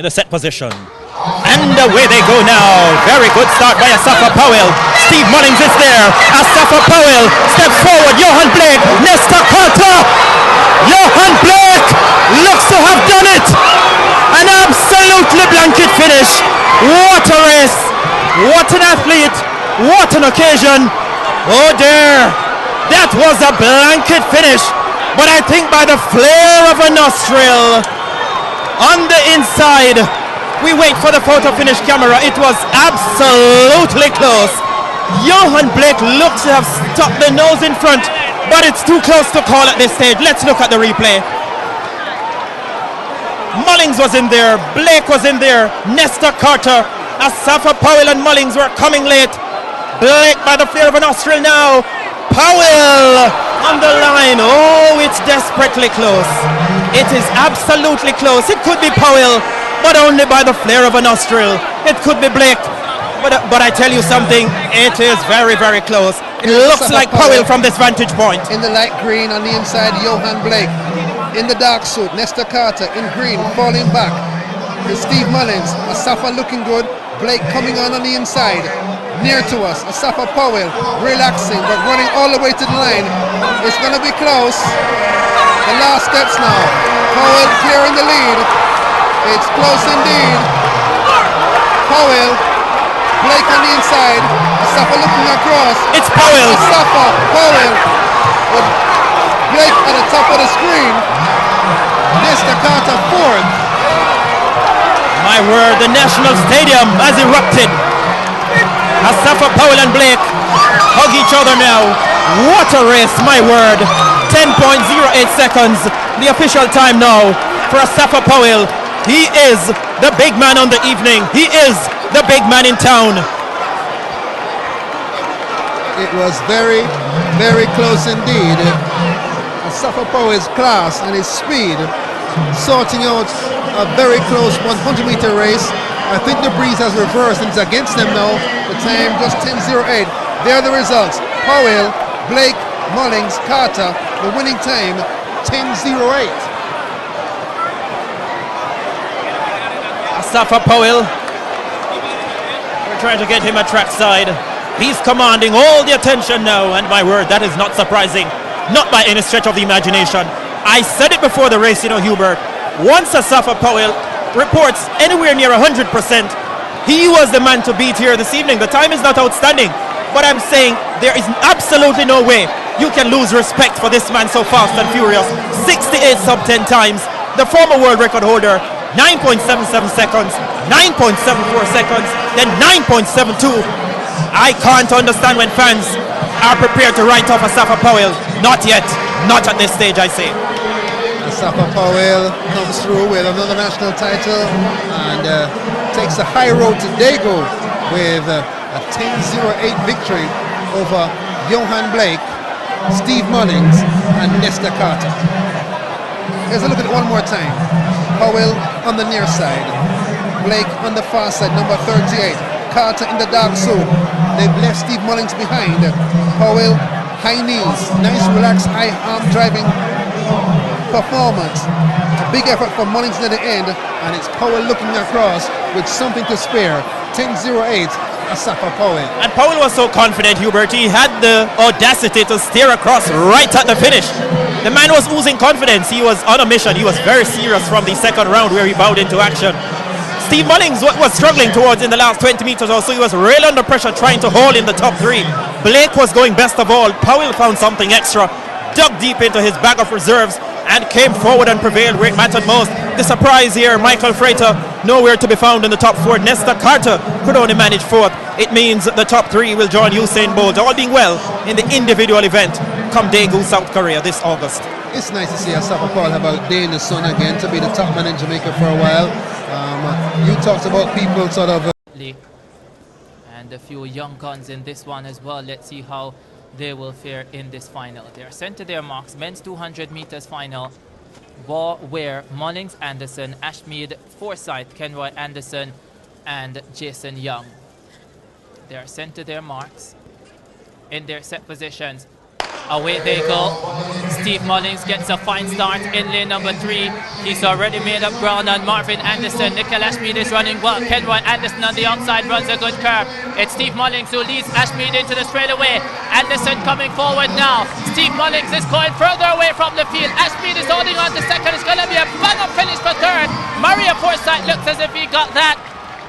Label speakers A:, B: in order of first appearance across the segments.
A: in the set position. And away they go now. Very good start by Asafa Powell. Steve Mullings is there. Asafa Powell steps forward. Johan Blake. Nesta Carter. Johan Blake looks to have done it. An absolutely blanket finish. What a race. What an athlete. What an occasion. Oh dear. That was a blanket finish. But I think by the flare of a nostril on the inside. We wait for the photo finish camera. It was absolutely close. Johan Blake looks to have stuck the nose in front, but it's too close to call at this stage. Let's look at the replay. Mullings was in there. Blake was in there. Nesta Carter. Asafa Powell and Mullings were coming late. Blake by the flare of a nostril now. Powell on the line. Oh, it's desperately close. It is absolutely close. It could be Powell, but only by the flare of a nostril. It could be Blake, but I tell you something, it is very, very close. It looks like Powell from this vantage point.
B: In the light green on the inside, Johan Blake. In the dark suit, Nesta Carter in green, falling back. With Steve Mullings, Asafa looking good, Blake coming on the inside. Near to us, Asafa Powell relaxing, but running all the way to the line. It's going to be close. The last steps now. Powell clearing the lead. It's close indeed. Powell, Blake on the inside. Asafa looking across.
A: It's Powell.
B: Asafa, Powell. With Blake at the top of the screen. Nesta Carter fourth.
A: My word, the National Stadium has erupted. Asafa Powell and Blake hug each other now. What a race, my word. 10.08 seconds. The official time now for Asafa Powell. He is the big man on the evening. He is the big man in town.
B: It was very, very close indeed. Asafa Powell's class and his speed sorting out a very close 100-meter race. I think the breeze has reversed and it's against them now. The time just 10.08. There are the results. Powell, Blake, Mullings, Carter. The winning time 10.08.
A: Asafa Powell, we're trying to get him a trackside. He's commanding all the attention now, and my word, that is not surprising, not by any stretch of the imagination. I said it before the race, Hubert. Once Asafa Powell reports anywhere near 100%, he was the man to beat here this evening. The time is not outstanding, but I'm saying there is absolutely no way you can lose respect for this man so fast and furious. 68 sub 10 times, the former world record holder. 9.77 seconds, 9.74 seconds, then 9.72. I can't understand when fans are prepared to write off Asafa Powell. Not yet, not at this stage, I say.
B: Asafa Powell comes through with another national title and takes the high road to Dago with a 10.08 victory over Johan Blake, Steve Mullings, and Nesta Carter. Here's a look at it one more time. Powell on the near side, Blake on the far side, number 38. Carter in the dark suit. They've left Steve Mullings behind. Powell, high knees, nice relaxed high arm driving performance. A big effort for Mullings near the end, and it's Powell looking across with something to spare. 10.08, Asafa Powell.
A: And Powell was so confident, Hubert, he had the audacity to steer across right at the finish. The man was oozing confidence. He was on a mission. He was very serious from the second round where he bowed into action. Steve Mullings was struggling towards in the last 20 meters or so. He was really under pressure trying to hold in the top three. Blake was going best of all. Powell found something extra, dug deep into his bag of reserves, and came forward and prevailed where it mattered most. The surprise here, Michael Frater, nowhere to be found in the top four. Nesta Carter could only manage fourth. It means the top three will join Usain Bolt, all being well, in the individual event come Daegu, South Korea this August.
B: It's nice to see Asafa Powell have a day in the sun again, to be the top man in Jamaica for a while. You talked about people sort of...
C: and a few young guns in this one as well. Let's see how they will fare in this final. They are sent to their marks. Men's 200 meters final. Ball Ware, Mullings, Anderson, Ashmead, Forsyth, Kenroy Anderson, and Jason Young. They are sent to their marks in their set positions. Away they go. Steve Mullings gets a fine start in lane number 3. He's already made up ground on Marvin Anderson. Nikhil Ashmead is running well. Kenroy Anderson on the outside runs a good curve. It's Steve Mullings who leads Ashmead into the straightaway. Anderson coming forward now. Steve Mullings is going further away from the field. Ashmead is holding on to second. It's going to be a bang-up finish for third. Maria Forsyth looks as if he got that.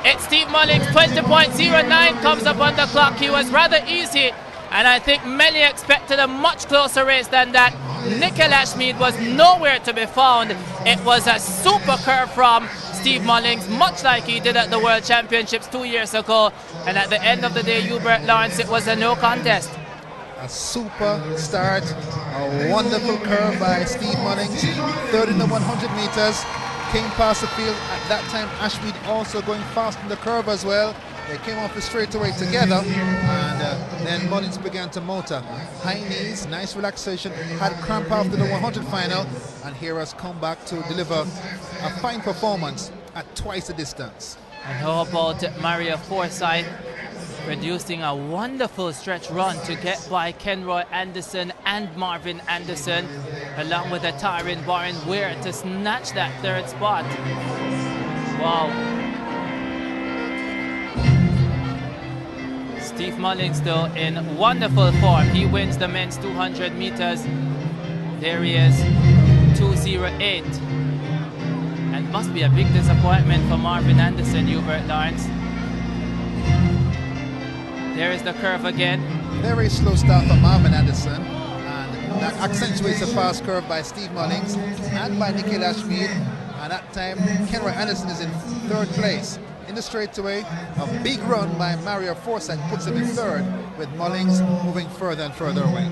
C: It's Steve Mullings, 20.09 comes up on the clock. He was rather easy, and I think many expected a much closer race than that. Nikhil Ashmead was nowhere to be found. It was a super curve from Steve Mullings, much like he did at the World Championships 2 years ago. And at the end of the day, Hubert Lawrence, it was a no contest.
B: A super start, a wonderful curve by Steve Mullings. Third in the 100 meters. Came past the field. At that time, Ashmead also going fast in the curve as well. They came off the straightaway together, and then Mullings began to motor. High knees, nice relaxation, had cramp after the 100 final, and here has come back to deliver a fine performance at twice the distance.
C: And how about Maria Forsyth producing a wonderful stretch run to get by Kenroy Anderson and Marvin Anderson, along with a Tyron Warren Weir to snatch that third spot. Wow. Steve Mullings though in wonderful form. He wins the men's 200 meters. There he is, 2:08. And must be a big disappointment for Marvin Anderson, Hubert Lawrence. There is the curve again.
B: Very slow start for Marvin Anderson, and that accentuates the fast curve by Steve Mullings and by Nikhil Ashmead. And that time, Kenroy Anderson is in third place. In the straightaway, a big run by Maria Forsyth puts him in third, with Mullings moving further and further away.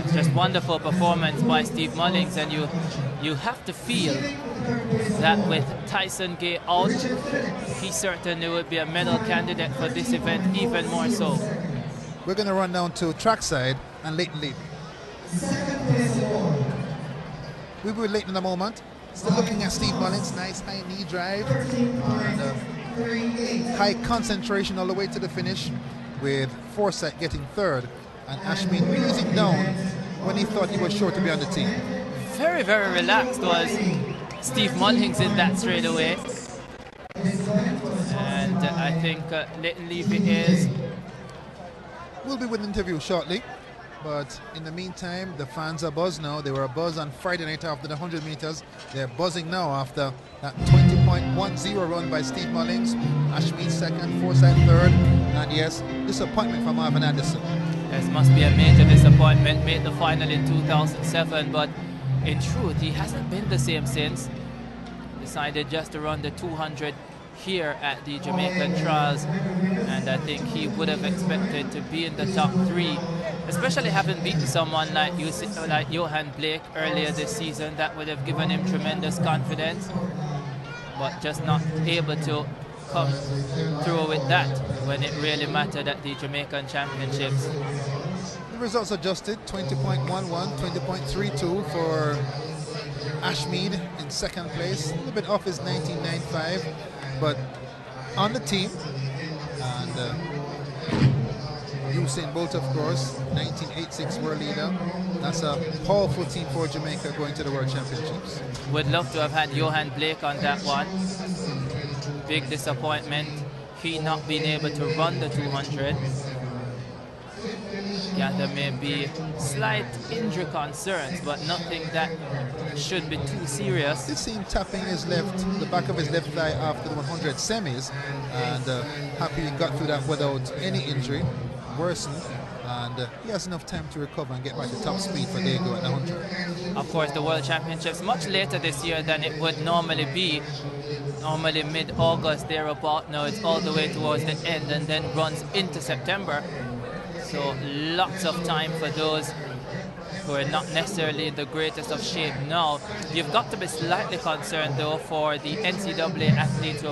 C: It's just wonderful performance by Steve Mullings, and you have to feel that with Tyson Gay out, he certainly would be a medal candidate for this event, even more so.
B: We're going to run down to trackside and Leighton Levy. We'll be with Leighton in a moment. Still looking at Steve Mullings, nice high knee drive, and high concentration all the way to the finish, with Forsyth getting third and Ashmead easing down when he thought he was sure to be on the team.
C: Very, very relaxed was Steve Mullings in that straightaway. And I think Leighton Levy is...
B: We'll be with an interview shortly, but in the meantime, the fans are buzzed now. They were buzzed on Friday night after the 100 meters. They're buzzing now after that 20.10 run by Steve Mullings. Ashmead second, Forsyth third, and yes, disappointment for Marvin Anderson.
C: This must be a major disappointment. Made the final in 2007, but in truth, he hasn't been the same since. Decided just to run the 200 here at the Jamaican trials, and I think he would have expected to be in the top 3, especially having beaten someone like Johan Blake earlier this season. That would have given him tremendous confidence, but just not able to come through with that when it really mattered at the Jamaican Championships.
B: The results adjusted, 20.11, 20.32 for Ashmead in second place, a little bit off his 19.95, but on the team. And Usain Bolt, of course, 1986 world leader. That's a powerful team for Jamaica going to the World Championships.
C: Would love to have had Johan Blake on that one. Big disappointment, he not being able to run the 200. Yeah, there may be slight injury concerns, but nothing that should be too serious.
B: This seemed tapping his the back of his left thigh after the 100 semis, and happy he got through that without any injury, worsened, and he has enough time to recover and get back to top speed for Dago at the 100.
C: Of course, the World Championships much later this year than it would normally be. Normally mid-August, thereabout. Now it's all the way towards the end and then runs into September. So lots of time for those who are not necessarily in the greatest of shape now. You've got to be slightly concerned though for the NCAA athletes who